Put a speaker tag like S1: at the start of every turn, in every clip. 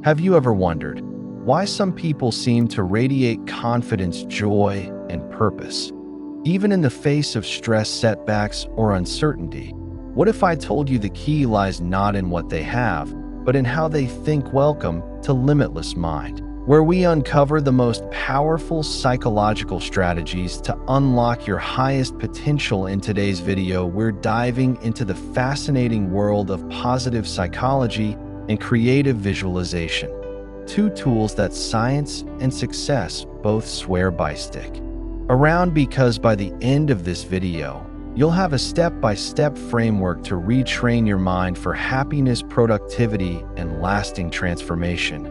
S1: Have you ever wondered why some people seem to radiate confidence, joy, and purpose, even in the face of stress, setbacks, or uncertainty? What if I told you the key lies not in what they have, but in how they think? Welcome to Limitless Mind, where we uncover the most powerful psychological strategies to unlock your highest potential. In today's video, we're diving into the fascinating world of positive psychology and creative visualization, two tools that science and success both swear by. Stick around, because by the end of this video, you'll have a step-by-step framework to retrain your mind for happiness, productivity, and lasting transformation.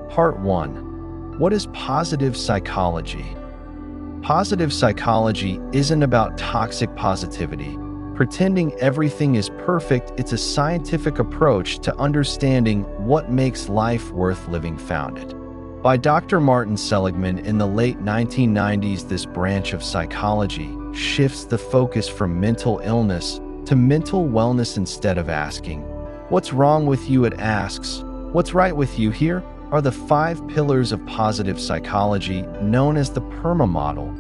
S1: Part 1. What is positive psychology? Positive psychology isn't about toxic positivity, pretending everything is perfect. It's a scientific approach to understanding what makes life worth living, founded by Dr. Martin Seligman in the late 1990s. This branch of psychology shifts the focus from mental illness to mental wellness. Instead of asking, "What's wrong with you?" it asks, "What's right with you?" Here are the 5 pillars of positive psychology, known as the PERMA model.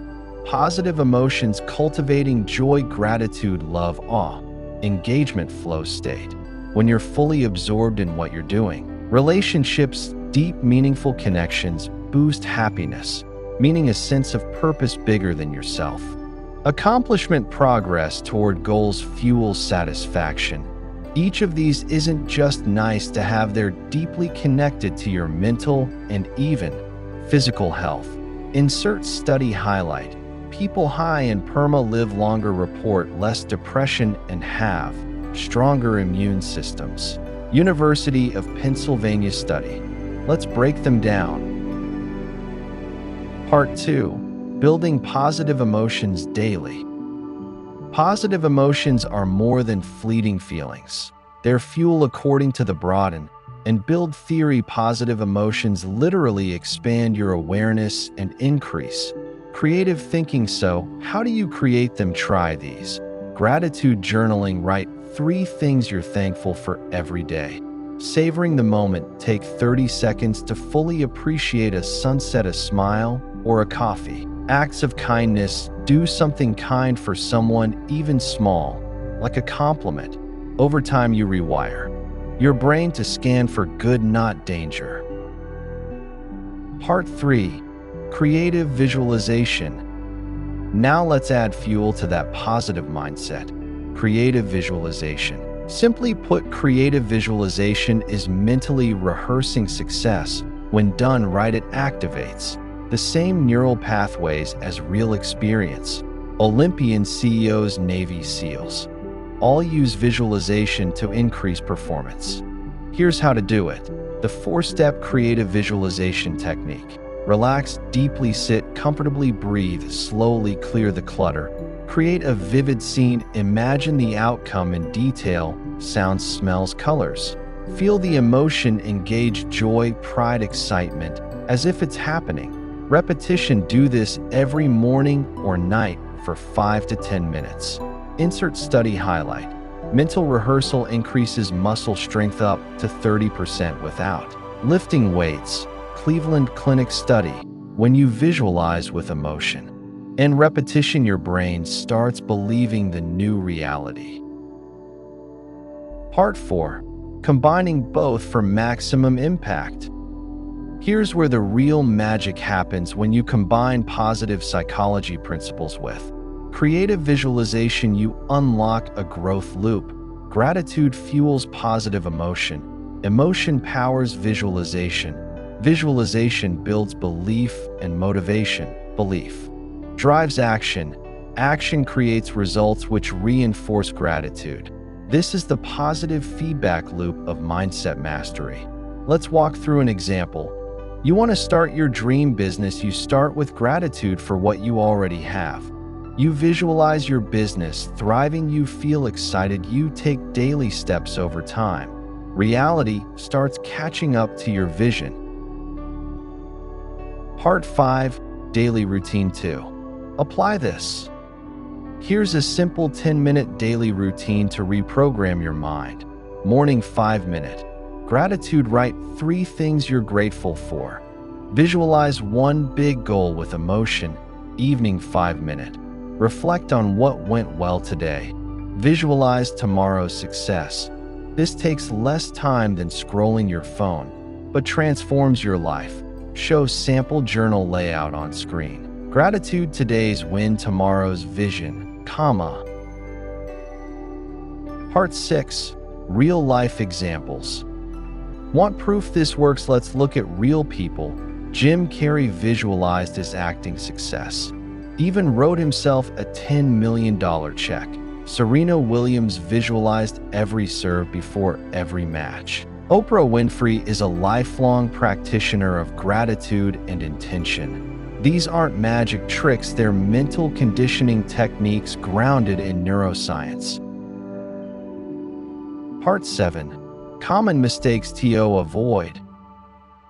S1: Positive emotions: cultivating joy, gratitude, love, awe. Engagement: flow state, when you're fully absorbed in what you're doing. Relationships: deep, meaningful connections boost happiness, meaning a sense of purpose bigger than yourself. Accomplishment: progress toward goals fuels satisfaction. Each of these isn't just nice to have, they're deeply connected to your mental and even physical health. Insert study highlight: people high in PERMA live longer, report less depression, and have stronger immune systems. University of Pennsylvania study. Let's break them down. Part 2. Building positive emotions daily. Positive emotions are more than fleeting feelings. They're fuel. According to the Broaden and Build theory, positive emotions literally expand your awareness and increase creative thinking. So, how do you create them? Try these. Gratitude journaling: write 3 things you're thankful for every day. Savoring the moment: take 30 seconds to fully appreciate a sunset, a smile, or a coffee. Acts of kindness: do something kind for someone, even small, like a compliment. Over time, you rewire your brain to scan for good, not danger. Part 3. Creative visualization. Now let's add fuel to that positive mindset. Creative visualization. Simply put, creative visualization is mentally rehearsing success. When done right, it activates the same neural pathways as real experience. Olympians, CEOs, Navy SEALs all use visualization to increase performance. Here's how to do it. The 4-step creative visualization technique. Relax deeply, sit comfortably, breathe slowly, clear the clutter. Create a vivid scene. Imagine the outcome in detail: sounds, smells, colors. Feel the emotion, engage joy, pride, excitement, as if it's happening. Repetition: do this every morning or night for 5 to 10 minutes. Insert study highlight: mental rehearsal increases muscle strength up to 30% without lifting weights. Cleveland Clinic study: when you visualize with emotion and repetition, your brain starts believing the new reality. Part 4. Combining both for maximum impact. Here's where the real magic happens: when you combine positive psychology principles with creative visualization, you unlock a growth loop. Gratitude fuels positive emotion. Emotion powers visualization. Visualization builds belief and motivation. Belief drives action. Action creates results which reinforce gratitude. This is the positive feedback loop of mindset mastery. Let's walk through an example. You want to start your dream business. You start with gratitude for what you already have. You visualize your business thriving. You feel excited. You take daily steps. Over time, reality starts catching up to your vision. Part 5. Daily routine 2. Apply this. Here's a simple 10-minute daily routine to reprogram your mind. Morning: 5-minute Gratitude: write 3 things you're grateful for. Visualize one big goal with emotion. Evening 5-minute. Reflect on what went well today. Visualize tomorrow's success. This takes less time than scrolling your phone, but transforms your life. Show sample journal layout on screen. Gratitude: today's win, tomorrow's vision, comma. Part 6. Real-life examples. Want proof this works? Let's look at real people. Jim Carrey visualized his acting success. Even wrote himself a $10 million check. Serena Williams visualized every serve before every match. Oprah Winfrey is a lifelong practitioner of gratitude and intention. These aren't magic tricks, they're mental conditioning techniques grounded in neuroscience. Part 7. Common mistakes to avoid.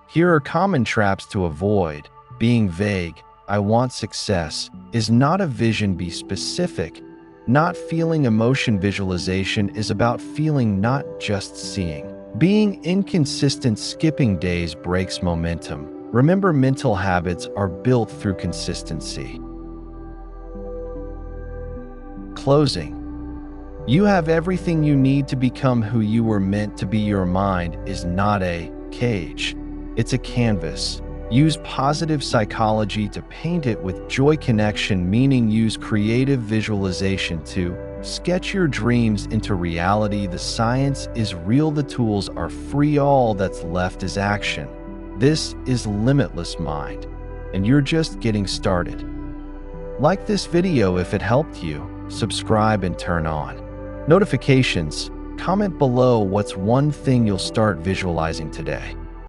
S1: Here are common traps to avoid. Being vague. I want success is not a vision. Be specific. Not feeling emotion. Visualization is about feeling, not just seeing. Being inconsistent. Skipping days breaks momentum. Remember, mental habits are built through consistency. Closing. You have everything you need to become who you were meant to be. Your mind is not a cage. It's a canvas. Use positive psychology to paint it with joy. Connection, meaning use creative visualization to sketch your dreams into reality. The science is real. The tools are free. All that's left is action. This is Limitless Mind, and you're just getting started. Like this video if it helped you. Subscribe and turn on notifications. Comment below what's one thing you'll start visualizing today.